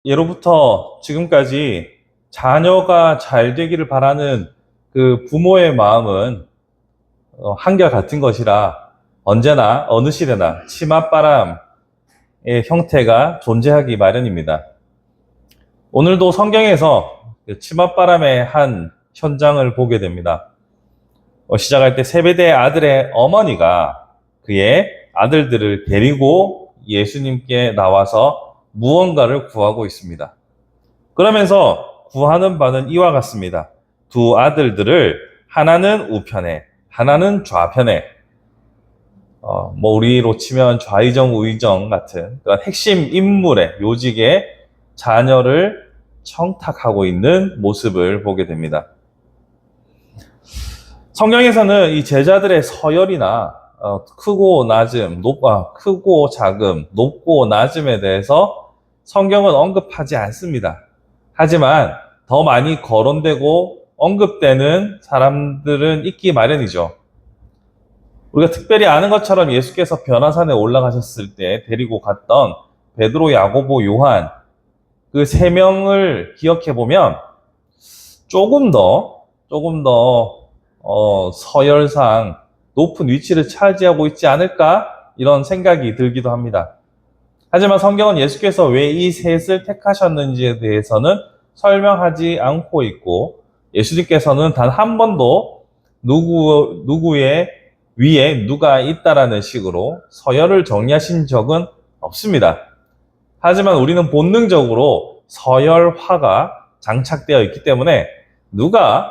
예로부터 지금까지 자녀가 잘 되기를 바라는 그 부모의 마음은 한결같은 것이라 언제나 어느 시대나 치맛바람의 형태가 존재하기 마련입니다. 오늘도 성경에서 치맛바람의 한 현장을 보게 됩니다. 시작할 때 세베대의 아들의 어머니가 그의 아들들을 데리고 예수님께 나와서 무언가를 구하고 있습니다. 그러면서 구하는 바는 이와 같습니다. 두 아들들을 하나는 우편에, 하나는 좌편에, 우리로 치면 좌의정, 우의정 같은 그런 핵심 인물의 요직의 자녀를 청탁하고 있는 모습을 보게 됩니다. 성경에서는 이 제자들의 서열이나 크고 낮음, 크고 작음, 높고 낮음에 대해서 성경은 언급하지 않습니다. 하지만 더 많이 거론되고 언급되는 사람들은 있기 마련이죠. 우리가 특별히 아는 것처럼 예수께서 변화산에 올라가셨을 때 데리고 갔던 베드로, 야고보, 요한 그 세 명을 기억해 보면 조금 더 서열상 높은 위치를 차지하고 있지 않을까 이런 생각이 들기도 합니다. 하지만 성경은 예수께서 왜 이 셋을 택하셨는지에 대해서는 설명하지 않고 있고 예수님께서는 단 한 번도 누구의 위에 누가 있다라는 식으로 서열을 정리하신 적은 없습니다. 하지만 우리는 본능적으로 서열화가 장착되어 있기 때문에 누가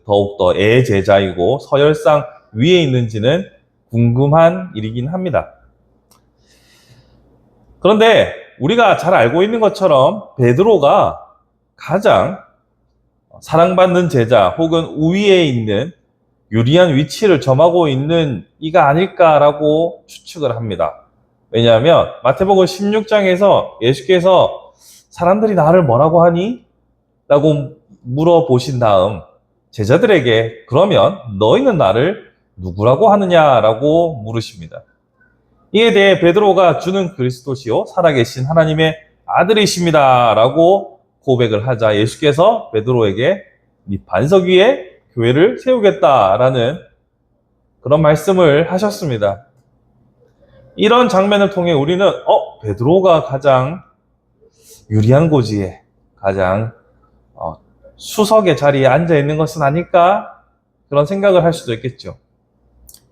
더욱더 애제자이고 서열상 위에 있는지는 궁금한 일이긴 합니다. 그런데 우리가 잘 알고 있는 것처럼 베드로가 가장 사랑받는 제자 혹은 우위에 있는 유리한 위치를 점하고 있는 이가 아닐까라고 추측을 합니다. 왜냐하면 마태복음 16장에서 예수께서 사람들이 나를 뭐라고 하니? 라고 물어보신 다음 제자들에게 그러면 너희는 나를 누구라고 하느냐라고 물으십니다. 이에 대해 베드로가 주는 그리스도시요 살아계신 하나님의 아들이십니다 라고 고백을 하자 예수께서 베드로에게 네 반석 위에 교회를 세우겠다라는 그런 말씀을 하셨습니다. 이런 장면을 통해 우리는 베드로가 가장 유리한 고지에 가장 수석의 자리에 앉아 있는 것은 아닐까 그런 생각을 할 수도 있겠죠.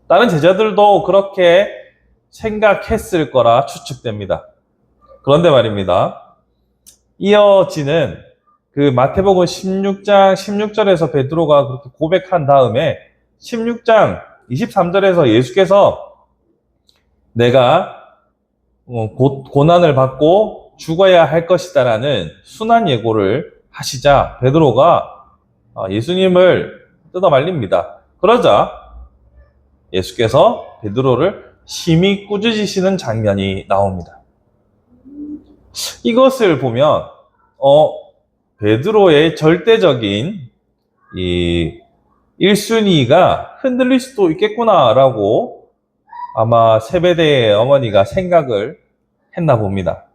다른 제자들도 그렇게 생각했을 거라 추측됩니다. 그런데 말입니다. 이어지는 그 마태복음 16장 16절에서 베드로가 그렇게 고백한 다음에 16장 23절에서 예수께서 내가 곧 고난을 받고 죽어야 할 것이다라는 순한 예고를 하시자 베드로가 예수님을 뜯어 말립니다. 그러자 예수께서 베드로를 심히 꾸짖으시는 장면이 나옵니다. 이것을 보면 베드로의 절대적인 이 1순위가 흔들릴 수도 있겠구나라고 아마 세베대의 어머니가 생각을 했나 봅니다.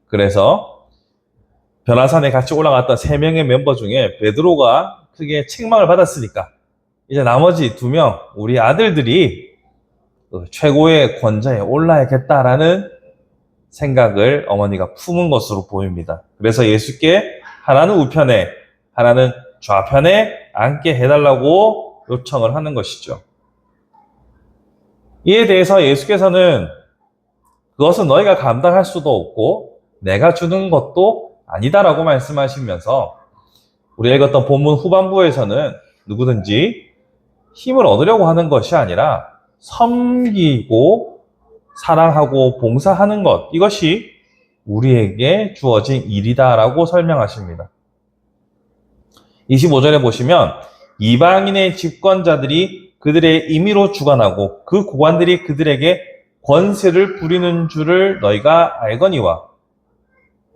그래서 변화산에 같이 올라갔던 3명의 멤버 중에 베드로가 크게 책망을 받았으니까 이제 나머지 2명 우리 아들들이 최고의 권좌에 올라야겠다라는 생각을 어머니가 품은 것으로 보입니다. 그래서 예수께 하나는 우편에 하나는 좌편에 앉게 해달라고 요청을 하는 것이죠. 이에 대해서 예수께서는 그것은 너희가 감당할 수도 없고 내가 주는 것도 아니다라고 말씀하시면서 우리가 읽었던 본문 후반부에서는 누구든지 힘을 얻으려고 하는 것이 아니라 섬기고 사랑하고 봉사하는 것, 이것이 우리에게 주어진 일이다라고 설명하십니다. 25절에 보시면 이방인의 집권자들이 그들의 임의로 주관하고 그 고관들이 그들에게 권세를 부리는 줄을 너희가 알거니와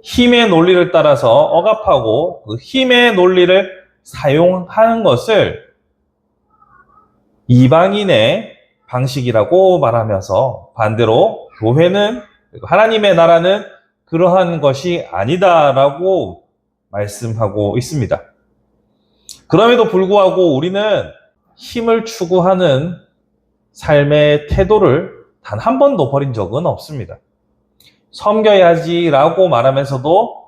힘의 논리를 따라서 억압하고 그 힘의 논리를 사용하는 것을 이방인의 방식이라고 말하면서 반대로 교회는 하나님의 나라는 그 그러한 것이 아니다라고 말씀하고 있습니다. 그럼에도 불구하고 우리는 힘을 추구하는 삶의 태도를 단 한 번도 버린 적은 없습니다. 섬겨야지라고 말하면서도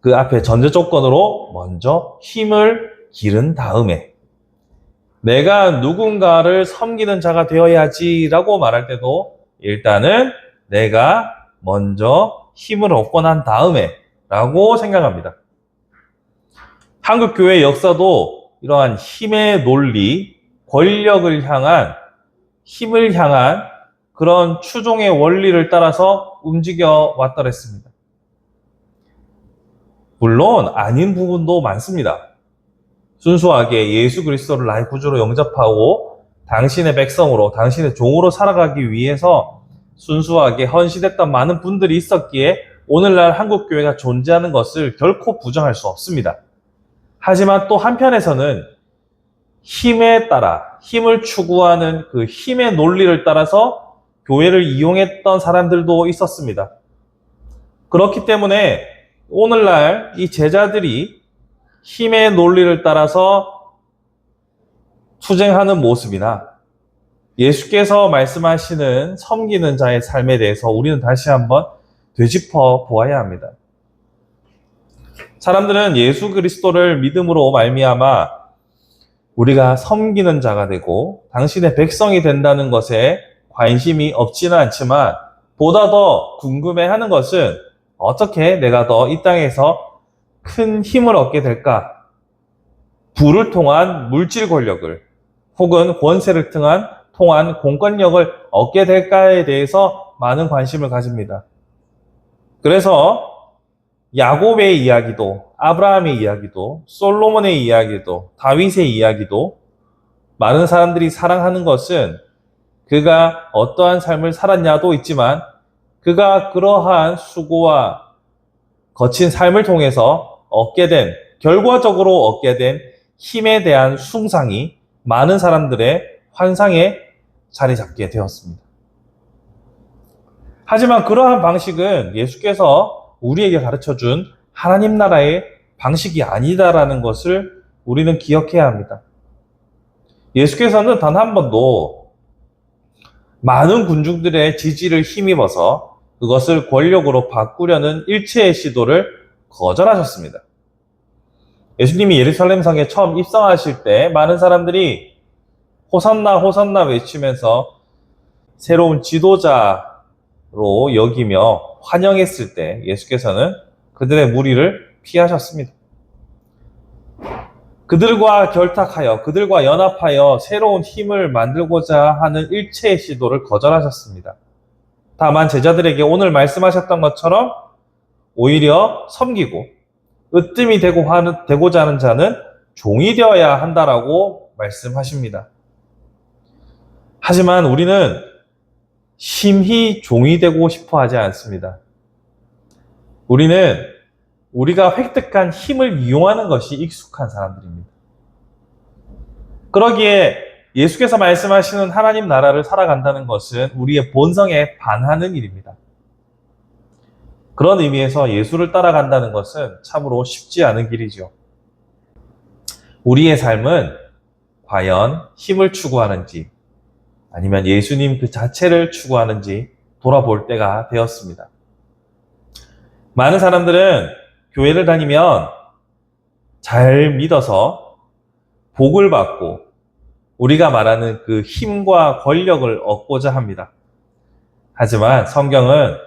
그 앞에 전제 조건으로 먼저 힘을 기른 다음에 내가 누군가를 섬기는 자가 되어야지라고 말할 때도 일단은 내가 먼저 힘을 얻고 난 다음에 라고 생각합니다. 한국교회 역사도 이러한 힘의 논리, 권력을 향한, 힘을 향한 그런 추종의 원리를 따라서 움직여 왔더랬습니다. 물론 아닌 부분도 많습니다. 순수하게 예수 그리스도를 나의 구주로 영접하고 당신의 백성으로, 당신의 종으로 살아가기 위해서 순수하게 헌신했던 많은 분들이 있었기에 오늘날 한국교회가 존재하는 것을 결코 부정할 수 없습니다. 하지만 또 한편에서는 힘에 따라, 힘을 추구하는 그 힘의 논리를 따라서 교회를 이용했던 사람들도 있었습니다. 그렇기 때문에 오늘날 이 제자들이 힘의 논리를 따라서 투쟁하는 모습이나 예수께서 말씀하시는 섬기는 자의 삶에 대해서 우리는 다시 한번 되짚어 보아야 합니다. 사람들은 예수 그리스도를 믿음으로 말미암아 우리가 섬기는 자가 되고 당신의 백성이 된다는 것에 관심이 없지는 않지만 보다 더 궁금해하는 것은 어떻게 내가 더 이 땅에서 큰 힘을 얻게 될까? 부를 통한 물질 권력을 혹은 권세를 통한 공권력을 얻게 될까에 대해서 많은 관심을 가집니다. 그래서 야곱의 이야기도, 아브라함의 이야기도, 솔로몬의 이야기도, 다윗의 이야기도 많은 사람들이 사랑하는 것은 그가 어떠한 삶을 살았냐도 있지만 그가 그러한 수고와 거친 삶을 통해서 결과적으로 얻게 된 힘에 대한 숭상이 많은 사람들의 환상에 자리 잡게 되었습니다. 하지만 그러한 방식은 예수께서 우리에게 가르쳐준 하나님 나라의 방식이 아니다라는 것을 우리는 기억해야 합니다. 예수께서는 단 한 번도 많은 군중들의 지지를 힘입어서 그것을 권력으로 바꾸려는 일체의 시도를 거절하셨습니다. 예수님이 예루살렘 성에 처음 입성하실 때 많은 사람들이 호산나 호산나 외치면서 새로운 지도자로 여기며 환영했을 때 예수께서는 그들의 무리를 피하셨습니다. 그들과 결탁하여, 그들과 연합하여 새로운 힘을 만들고자 하는 일체의 시도를 거절하셨습니다. 다만 제자들에게 오늘 말씀하셨던 것처럼 오히려 섬기고 으뜸이 되고자 하는 자는 종이 되어야 한다라고 말씀하십니다. 하지만 우리는 심히 종이 되고 싶어 하지 않습니다. 우리는 우리가 획득한 힘을 이용하는 것이 익숙한 사람들입니다. 그러기에 예수께서 말씀하시는 하나님 나라를 살아간다는 것은 우리의 본성에 반하는 일입니다. 그런 의미에서 예수를 따라간다는 것은 참으로 쉽지 않은 길이죠. 우리의 삶은 과연 힘을 추구하는지 아니면 예수님 그 자체를 추구하는지 돌아볼 때가 되었습니다. 많은 사람들은 교회를 다니면 잘 믿어서 복을 받고 우리가 말하는 그 힘과 권력을 얻고자 합니다. 하지만 성경은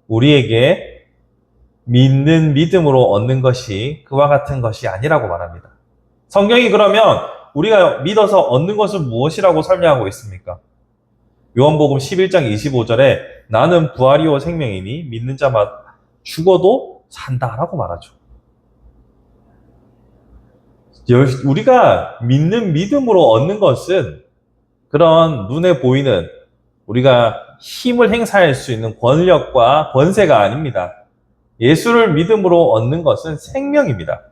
우리에게 믿는 믿음으로 얻는 것이 그와 같은 것이 아니라고 말합니다. 성경이 그러면 우리가 믿어서 얻는 것은 무엇이라고 설명하고 있습니까? 요한복음 11장 25절에 나는 부활이요 생명이니 믿는 자마다 죽어도 산다라고 말하죠. 우리가 믿는 믿음으로 얻는 것은 그런 눈에 보이는 우리가 힘을 행사할 수 있는 권력과 권세가 아닙니다. 예수를 믿음으로 얻는 것은 생명입니다.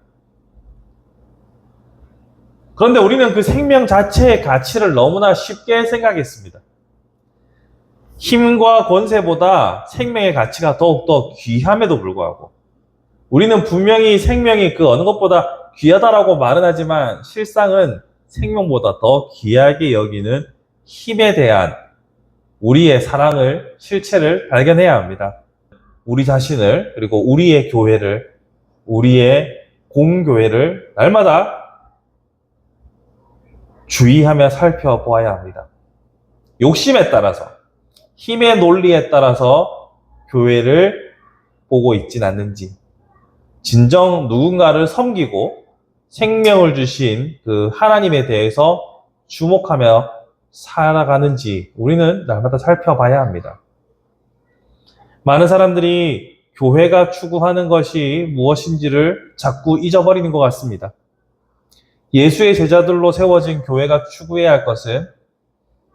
그런데 우리는 그 생명 자체의 가치를 너무나 쉽게 생각했습니다. 힘과 권세보다 생명의 가치가 더욱더 귀함에도 불구하고 우리는 분명히 생명이 그 어느 것보다 귀하다라고 말은 하지만 실상은 생명보다 더 귀하게 여기는 힘에 대한 우리의 사랑을, 실체를 발견해야 합니다. 우리 자신을, 그리고 우리의 교회를, 우리의 공교회를 날마다 주의하며 살펴보아야 합니다. 욕심에 따라서, 힘의 논리에 따라서 교회를 보고 있진 않는지, 진정 누군가를 섬기고 생명을 주신 그 하나님에 대해서 주목하며 살아가는지 우리는 날마다 살펴봐야 합니다. 많은 사람들이 교회가 추구하는 것이 무엇인지를 자꾸 잊어버리는 것 같습니다. 예수의 제자들로 세워진 교회가 추구해야 할 것은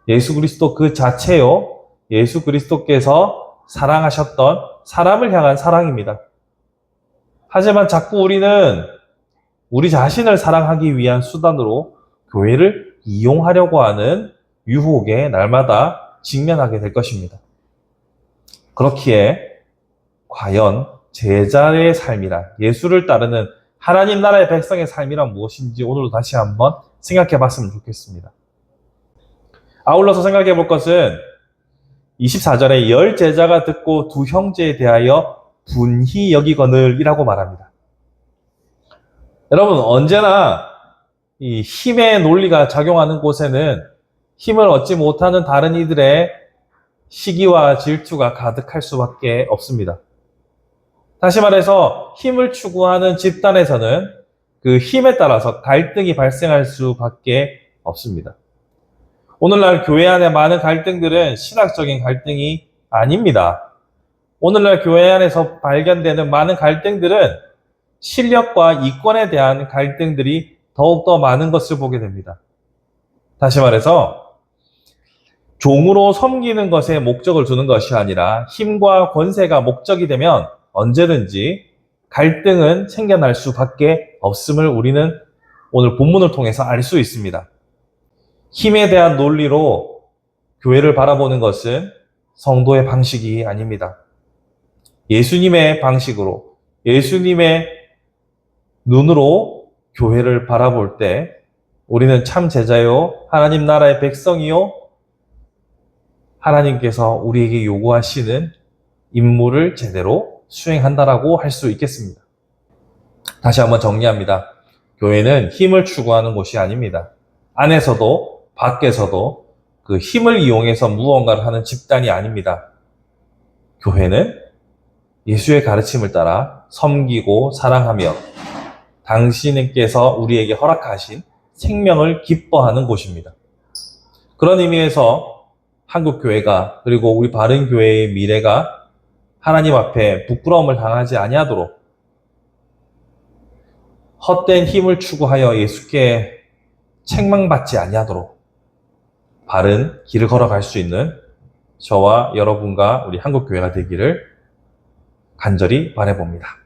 예수 그리스도 그 자체요, 예수 그리스도께서 사랑하셨던 사람을 향한 사랑입니다. 하지만 자꾸 우리는 우리 자신을 사랑하기 위한 수단으로 교회를 이용하려고 하는 유혹에 날마다 직면하게 될 것입니다. 그렇기에 과연 제자의 삶이란, 예수를 따르는 하나님 나라의 백성의 삶이란 무엇인지 오늘도 다시 한번 생각해 봤으면 좋겠습니다. 아울러서 생각해 볼 것은 24절에 10 제자가 듣고 두 형제에 대하여 분히 여기거늘 이라고 말합니다. 여러분, 언제나 이 힘의 논리가 작용하는 곳에는 힘을 얻지 못하는 다른 이들의 시기와 질투가 가득할 수밖에 없습니다. 다시 말해서 힘을 추구하는 집단에서는 그 힘에 따라서 갈등이 발생할 수밖에 없습니다. 오늘날 교회 안에 많은 갈등들은 신학적인 갈등이 아닙니다. 오늘날 교회 안에서 발견되는 많은 갈등들은 실력과 이권에 대한 갈등들이 더욱더 많은 것을 보게 됩니다. 다시 말해서 종으로 섬기는 것에 목적을 두는 것이 아니라 힘과 권세가 목적이 되면 언제든지 갈등은 생겨날 수밖에 없음을 우리는 오늘 본문을 통해서 알 수 있습니다. 힘에 대한 논리로 교회를 바라보는 것은 성도의 방식이 아닙니다. 예수님의 방식으로, 예수님의 눈으로 교회를 바라볼 때 우리는 참 제자요, 하나님 나라의 백성이요, 하나님께서 우리에게 요구하시는 임무를 제대로 수행한다라고 할 수 있겠습니다. 다시 한번 정리합니다. 교회는 힘을 추구하는 곳이 아닙니다. 안에서도 밖에서도 그 힘을 이용해서 무언가를 하는 집단이 아닙니다. 교회는 예수의 가르침을 따라 섬기고 사랑하며 당신께서 우리에게 허락하신 생명을 기뻐하는 곳입니다. 그런 의미에서 한국교회가, 그리고 우리 바른교회의 미래가 하나님 앞에 부끄러움을 당하지 아니하도록, 헛된 힘을 추구하여 예수께 책망받지 아니하도록 바른 길을 걸어갈 수 있는 저와 여러분과 우리 한국교회가 되기를 간절히 바라봅니다.